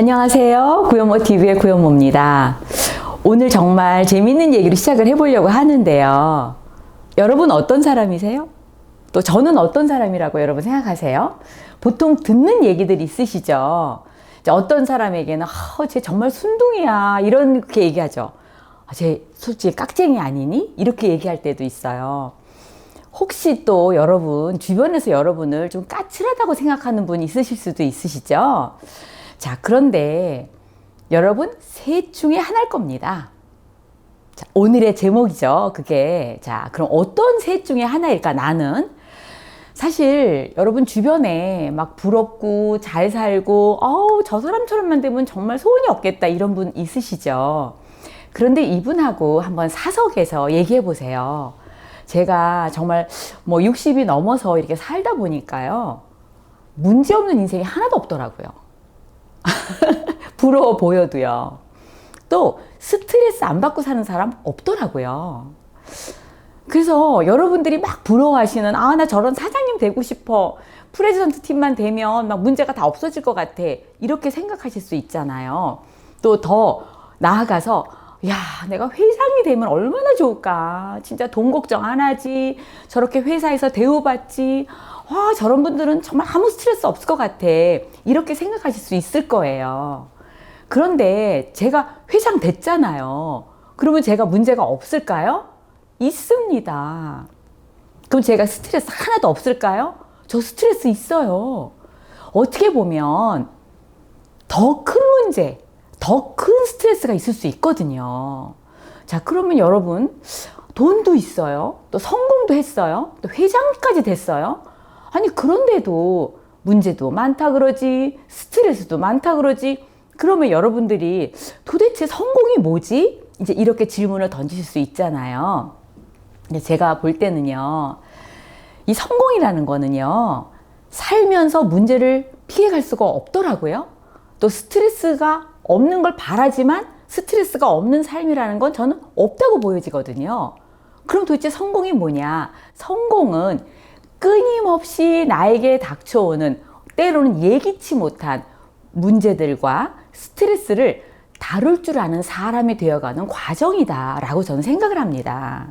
안녕하세요. 구현모TV의 구현모입니다. 오늘 정말 재밌는 얘기로 시작을 해보려고 하는데요. 여러분 어떤 사람이세요? 또 저는 어떤 사람이라고 여러분 생각하세요? 보통 듣는 얘기들 있으시죠? 어떤 사람에게는 쟤 정말 순둥이야 이렇게 얘기하죠. 쟤 솔직히 깍쟁이 아니니? 이렇게 얘기할 때도 있어요. 혹시 또 여러분 주변에서 여러분을 좀 까칠하다고 생각하는 분 있으실 수도 있으시죠? 자, 그런데 여러분 셋 중에 하나일 겁니다. 자, 오늘의 제목이죠. 그게. 자, 그럼 어떤 셋 중에 하나일까? 나는 사실 여러분 주변에 막 부럽고 잘 살고 저 사람처럼만 되면 정말 소원이 없겠다 이런 분 있으시죠. 그런데 이분하고 한번 사석에서 얘기해 보세요. 제가 정말 60이 넘어서 이렇게 살다 보니까요, 문제없는 인생이 하나도 없더라고요. 부러워 보여도요. 또 스트레스 안 받고 사는 사람 없더라고요. 그래서 여러분들이 막 부러워하시는 나 저런 사장님 되고 싶어, 프레지던트 팀만 되면 막 문제가 다 없어질 것 같아, 이렇게 생각하실 수 있잖아요. 또 더 나아가서 내가 회장이 되면 얼마나 좋을까, 진짜 돈 걱정 안 하지, 저렇게 회사에서 대우받지, 저런 분들은 정말 아무 스트레스 없을 것 같아, 이렇게 생각하실 수 있을 거예요. 그런데 제가 회장 됐잖아요. 그러면 제가 문제가 없을까요? 있습니다. 그럼 제가 스트레스 하나도 없을까요? 저 스트레스 있어요. 어떻게 보면 더 큰 문제, 더 큰 스트레스가 있을 수 있거든요. 자, 그러면 여러분 돈도 있어요. 또 성공도 했어요. 또 회장까지 됐어요. 아니, 그런데도 문제도 많다 그러지, 스트레스도 많다 그러지. 그러면 여러분들이 도대체 성공이 뭐지? 이제 이렇게 질문을 던지실 수 있잖아요. 근데 제가 볼 때는요, 이 성공이라는 거는요, 살면서 문제를 피해갈 수가 없더라고요. 또 스트레스가 없는 걸 바라지만 스트레스가 없는 삶이라는 건 저는 없다고 보여지거든요. 그럼 도대체 성공이 뭐냐? 성공은 끊임없이 나에게 닥쳐오는 때로는 예기치 못한 문제들과 스트레스를 다룰 줄 아는 사람이 되어가는 과정이다라고 저는 생각을 합니다.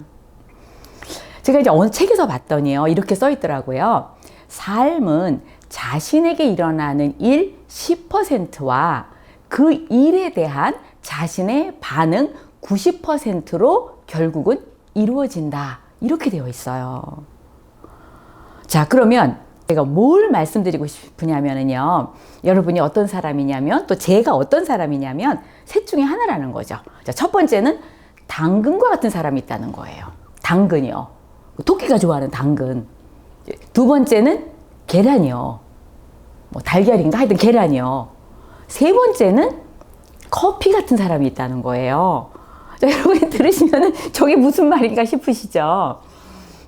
제가 이제 어느 책에서 봤더니요, 이렇게 써 있더라고요. 삶은 자신에게 일어나는 일 10%와 그 일에 대한 자신의 반응 90%로 결국은 이루어진다, 이렇게 되어 있어요. 자, 그러면 제가 뭘 말씀드리고 싶으냐면요, 여러분이 어떤 사람이냐면, 또 제가 어떤 사람이냐면 셋 중에 하나라는 거죠. 자, 첫 번째는 당근과 같은 사람이 있다는 거예요. 당근이요. 토끼가 좋아하는 당근. 두 번째는 계란이요. 달걀인가 하여튼 계란이요. 세 번째는 커피 같은 사람이 있다는 거예요. 자, 여러분이 들으시면 저게 무슨 말인가 싶으시죠?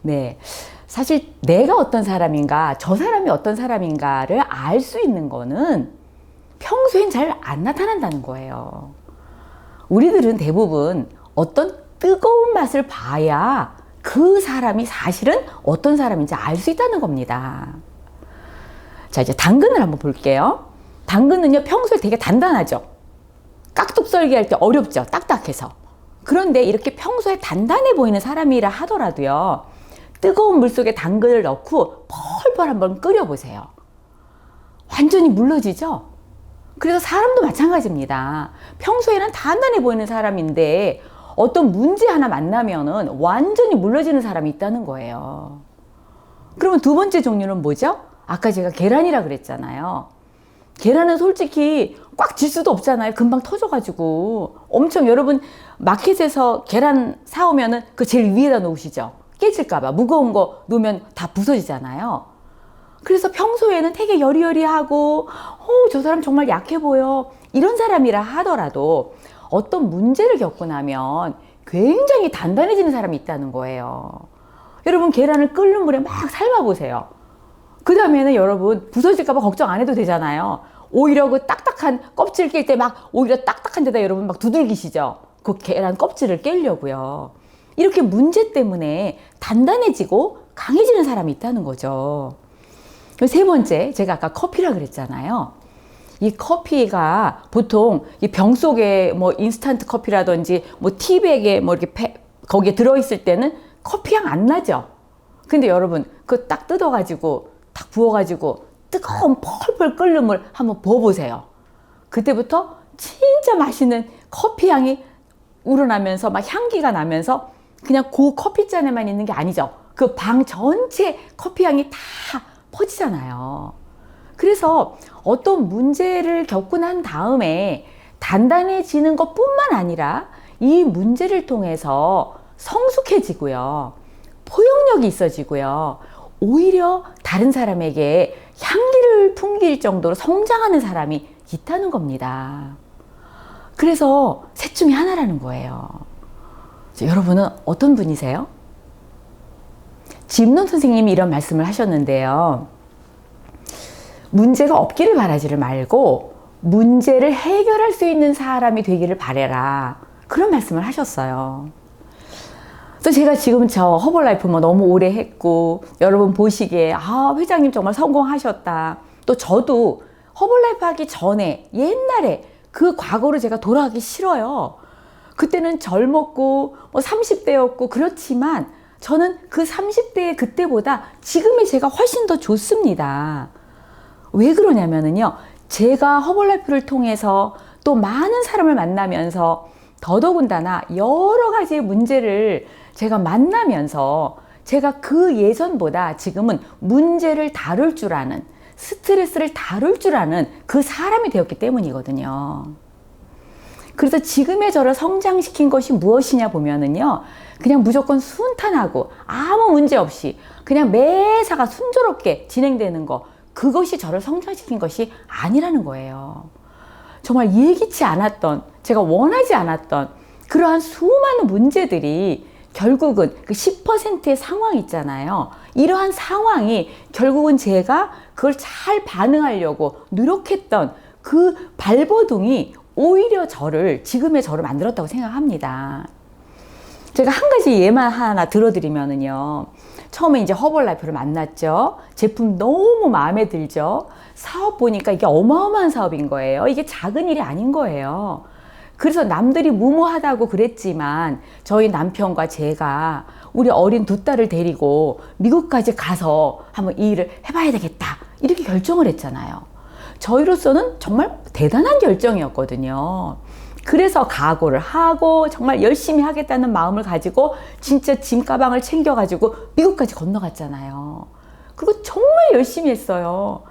네. 사실 내가 어떤 사람인가, 저 사람이 어떤 사람인가를 알 수 있는 거는 평소엔 잘 안 나타난다는 거예요. 우리들은 대부분 어떤 뜨거운 맛을 봐야 그 사람이 사실은 어떤 사람인지 알 수 있다는 겁니다. 자, 이제 당근을 한번 볼게요. 당근은요, 평소에 되게 단단하죠. 깍둑 썰기 할 때 어렵죠. 딱딱해서. 그런데 이렇게 평소에 단단해 보이는 사람이라 하더라도요, 뜨거운 물 속에 당근을 넣고 펄펄 한번 끓여보세요. 완전히 물러지죠? 그래서 사람도 마찬가지입니다. 평소에는 단단해 보이는 사람인데 어떤 문제 하나 만나면은 완전히 물러지는 사람이 있다는 거예요. 그러면 두 번째 종류는 뭐죠? 아까 제가 계란이라 그랬잖아요. 계란은 솔직히 꽉 질 수도 없잖아요. 금방 터져가지고. 엄청 여러분 마켓에서 계란 사오면은 그 제일 위에다 놓으시죠? 깨질까봐. 무거운 거 놓으면 다 부서지잖아요. 그래서 평소에는 되게 여리여리하고 저 사람 정말 약해 보여, 이런 사람이라 하더라도 어떤 문제를 겪고 나면 굉장히 단단해지는 사람이 있다는 거예요. 여러분 계란을 끓는 물에 막 삶아보세요. 그 다음에는 여러분 부서질까봐 걱정 안 해도 되잖아요. 오히려 그 딱딱한 껍질 깰 때 막 오히려 딱딱한 데다 여러분 막 두들기시죠. 그 계란 껍질을 깨려고요. 이렇게 문제 때문에 단단해지고 강해지는 사람이 있다는 거죠. 세 번째, 제가 아까 커피라 그랬잖아요. 이 커피가 보통 이 병 속에 뭐 인스턴트 커피라든지 뭐 티백에 뭐 이렇게 거기에 들어있을 때는 커피 향 안 나죠. 근데 여러분 그거 딱 뜯어가지고 딱 부어가지고 뜨거운 펄펄 끓는 물 한번 부어보세요. 그때부터 진짜 맛있는 커피 향이 우러나면서 막 향기가 나면서 그냥 그 커피잔에만 있는 게 아니죠. 그 방 전체 커피 향이 다 퍼지잖아요. 그래서 어떤 문제를 겪고 난 다음에 단단해지는 것뿐만 아니라 이 문제를 통해서 성숙해지고요. 포용력이 있어지고요. 오히려 다른 사람에게 향기를 풍길 정도로 성장하는 사람이 있다는 겁니다. 그래서 셋 중에 하나라는 거예요. 여러분은 어떤 분이세요? 짐론 선생님이 이런 말씀을 하셨는데요. 문제가 없기를 바라지를 말고 문제를 해결할 수 있는 사람이 되기를 바라라. 그런 말씀을 하셨어요. 그래서 제가 지금 저 허벌라이프 뭐 너무 오래 했고 여러분 보시기에 아 회장님 정말 성공하셨다. 또 저도 허벌라이프 하기 전에 옛날에 그 과거로 제가 돌아가기 싫어요. 그때는 젊었고 뭐 30대였고 그렇지만 저는 그 30대의 그때보다 지금의 제가 훨씬 더 좋습니다. 왜 그러냐면요. 제가 허벌라이프를 통해서 또 많은 사람을 만나면서 더더군다나 여러 가지의 문제를 제가 만나면서 제가 그 예전보다 지금은 문제를 다룰 줄 아는, 스트레스를 다룰 줄 아는 그 사람이 되었기 때문이거든요. 그래서 지금의 저를 성장시킨 것이 무엇이냐 보면은요, 그냥 무조건 순탄하고 아무 문제 없이 그냥 매사가 순조롭게 진행되는 거, 그것이 저를 성장시킨 것이 아니라는 거예요. 정말 예기치 않았던, 제가 원하지 않았던 그러한 수많은 문제들이 결국은 그 10%의 상황 있잖아요. 이러한 상황이 결국은 제가 그걸 잘 반응하려고 노력했던 그 발버둥이 오히려 저를, 지금의 저를 만들었다고 생각합니다. 제가 한 가지 예만 하나 들어드리면은요. 처음에 이제 허벌라이프를 만났죠. 제품 너무 마음에 들죠. 사업 보니까 이게 어마어마한 사업인 거예요. 이게 작은 일이 아닌 거예요. 그래서 남들이 무모하다고 그랬지만 저희 남편과 제가 우리 어린 두 딸을 데리고 미국까지 가서 한번 이 일을 해봐야 되겠다. 이렇게 결정을 했잖아요. 저희로서는 정말 대단한 결정이었거든요. 그래서 각오를 하고 정말 열심히 하겠다는 마음을 가지고 진짜 짐 가방을 챙겨가지고 미국까지 건너갔잖아요. 그리고 정말 열심히 했어요.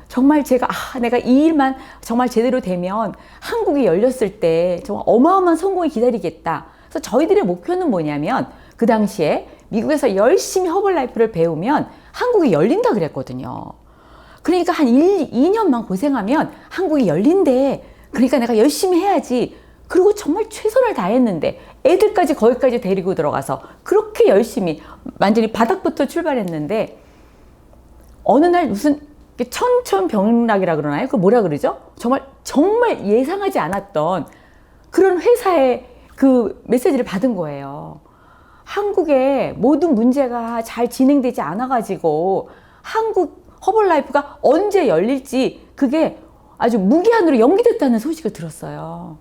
정말 제가 내가 이 일만 정말 제대로 되면 한국이 열렸을 때 정말 어마어마한 성공이 기다리겠다. 그래서 저희들의 목표는 뭐냐면 그 당시에 미국에서 열심히 허벌라이프를 배우면 한국이 열린다 그랬거든요. 그러니까 한 2년만 고생하면 한국이 열린대. 그러니까 내가 열심히 해야지. 그리고 정말 최선을 다했는데 애들까지 거기까지 데리고 들어가서 그렇게 열심히 완전히 바닥부터 출발했는데 어느 날 무슨 천천병락이라 그러나요? 그 뭐라 그러죠? 정말 예상하지 않았던 그런 회사의 그 메시지를 받은 거예요. 한국에 모든 문제가 잘 진행되지 않아가지고 한국 허벌라이프가 언제 열릴지 그게 아주 무기한으로 연기됐다는 소식을 들었어요.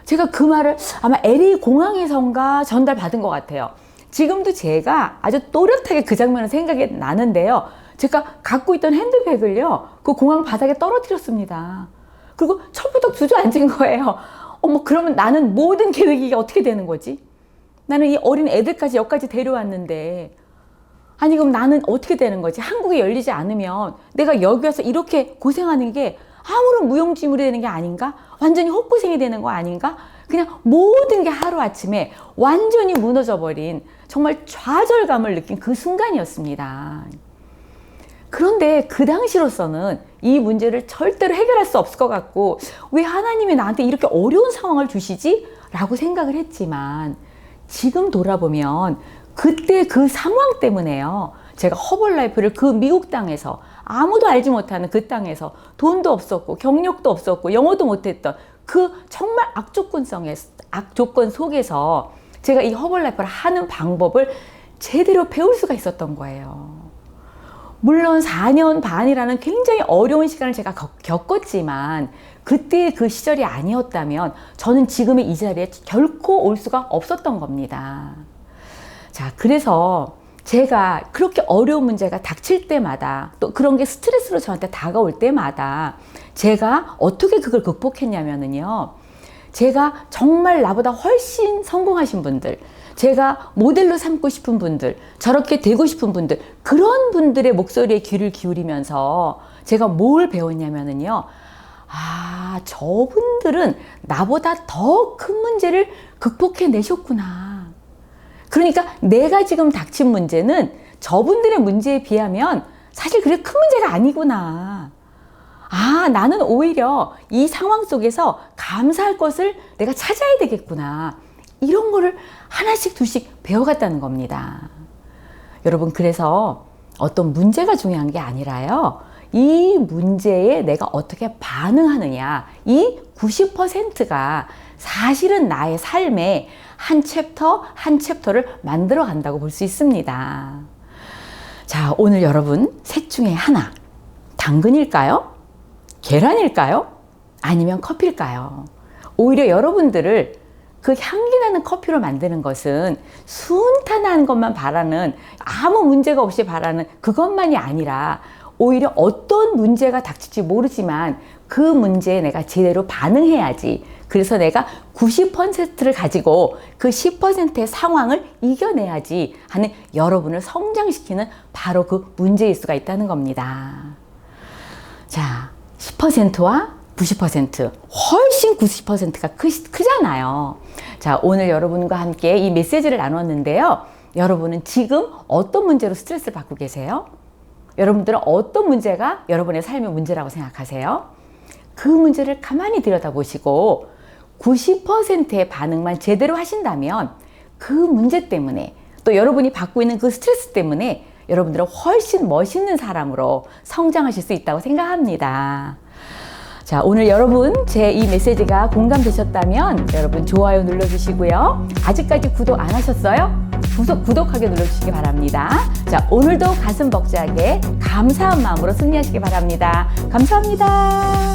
제가 그 말을 아마 LA 공항에선가 전달받은 것 같아요. 지금도 제가 아주 또렷하게 그 장면을 생각이 나는데요. 제가 갖고 있던 핸드백을요, 그 공항 바닥에 떨어뜨렸습니다. 그리고 철부덕 주저앉은 거예요. 그러면 나는 모든 계획이 어떻게 되는 거지? 나는 이 어린 애들까지 여기까지 데려왔는데, 아니 그럼 나는 어떻게 되는 거지? 한국에 열리지 않으면 내가 여기 와서 이렇게 고생하는 게 아무런 무용지물이 되는 게 아닌가? 완전히 헛고생이 되는 거 아닌가? 그냥 모든 게 하루아침에 완전히 무너져버린 정말 좌절감을 느낀 그 순간이었습니다. 그런데 그 당시로서는 이 문제를 절대로 해결할 수 없을 것 같고 왜 하나님이 나한테 이렇게 어려운 상황을 주시지? 라고 생각을 했지만 지금 돌아보면 그때 그 상황 때문에요. 제가 허벌라이프를 그 미국 땅에서 아무도 알지 못하는 그 땅에서 돈도 없었고 경력도 없었고 영어도 못했던 그 정말 악조건 속에서 제가 이 허벌라이프를 하는 방법을 제대로 배울 수가 있었던 거예요. 물론 4년 반이라는 굉장히 어려운 시간을 제가 겪었지만 그때의 그 시절이 아니었다면 저는 지금의 이 자리에 결코 올 수가 없었던 겁니다. 자, 그래서 제가 그렇게 어려운 문제가 닥칠 때마다 또 그런 게 스트레스로 저한테 다가올 때마다 제가 어떻게 그걸 극복했냐면요. 제가 정말 나보다 훨씬 성공하신 분들, 제가 모델로 삼고 싶은 분들, 저렇게 되고 싶은 분들, 그런 분들의 목소리에 귀를 기울이면서 제가 뭘 배웠냐면요. 아, 저분들은 나보다 더 큰 문제를 극복해 내셨구나. 그러니까 내가 지금 닥친 문제는 저분들의 문제에 비하면 사실 그렇게 큰 문제가 아니구나. 아, 나는 오히려 이 상황 속에서 감사할 것을 내가 찾아야 되겠구나. 이런 거를 하나씩 둘씩 배워갔다는 겁니다. 여러분, 그래서 어떤 문제가 중요한 게 아니라요. 이 문제에 내가 어떻게 반응하느냐. 이 90%가 사실은 나의 삶의 한 챕터 한 챕터를 만들어 간다고 볼 수 있습니다. 자, 오늘 여러분 셋 중에 하나. 당근일까요? 계란일까요? 아니면 커피일까요? 오히려 여러분들을 그 향기 나는 커피로 만드는 것은 순탄한 것만 바라는, 아무 문제가 없이 바라는 그것만이 아니라 오히려 어떤 문제가 닥칠지 모르지만 그 문제에 내가 제대로 반응해야지. 그래서 내가 90%를 가지고 그 10%의 상황을 이겨내야지 하는 여러분을 성장시키는 바로 그 문제일 수가 있다는 겁니다. 자, 10%와 90%, 훨씬 90%가 크잖아요. 자, 오늘 여러분과 함께 이 메시지를 나눴는데요. 여러분은 지금 어떤 문제로 스트레스를 받고 계세요? 여러분들은 어떤 문제가 여러분의 삶의 문제라고 생각하세요? 그 문제를 가만히 들여다보시고 90%의 반응만 제대로 하신다면 그 문제 때문에 또 여러분이 받고 있는 그 스트레스 때문에 여러분들은 훨씬 멋있는 사람으로 성장하실 수 있다고 생각합니다. 자, 오늘 여러분 제 이 메시지가 공감되셨다면 여러분 좋아요 눌러주시고요. 아직까지 구독 안 하셨어요? 구독하게 눌러주시기 바랍니다. 자, 오늘도 가슴 벅차게 감사한 마음으로 승리하시기 바랍니다. 감사합니다.